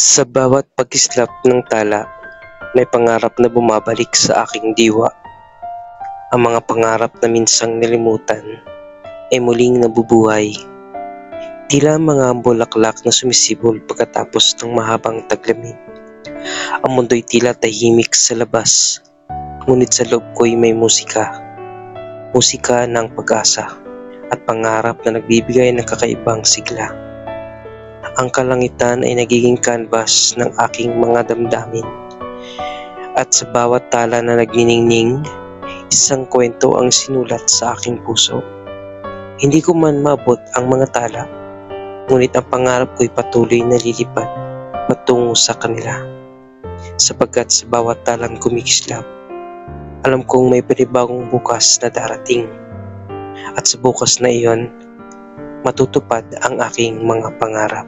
Sa bawat pagkislap ng tala, may pangarap na bumabalik sa aking diwa. Ang mga pangarap na minsang nalimutan ay muling nabubuhay. Tila mga bulaklak na sumisibol pagkatapos ng mahabang taglamig. Ang mundo'y tila tahimik sa labas, ngunit sa loob ko'y may musika. Musika ng pag-asa at pangarap na nagbibigay ng kakaibang sigla. Ang kalangitan ay nagiging canvas ng aking mga damdamin. At sa bawat tala na nagniningning, isang kwento ang sinulat sa aking puso. Hindi ko man maabot ang mga tala, ngunit ang pangarap ko'y patuloy na lilipad patungo sa kanila. Sapagkat sa bawat talang kumikislap, alam kong may panibagong bukas na darating. At sa bukas na iyon, matutupad ang aking mga pangarap.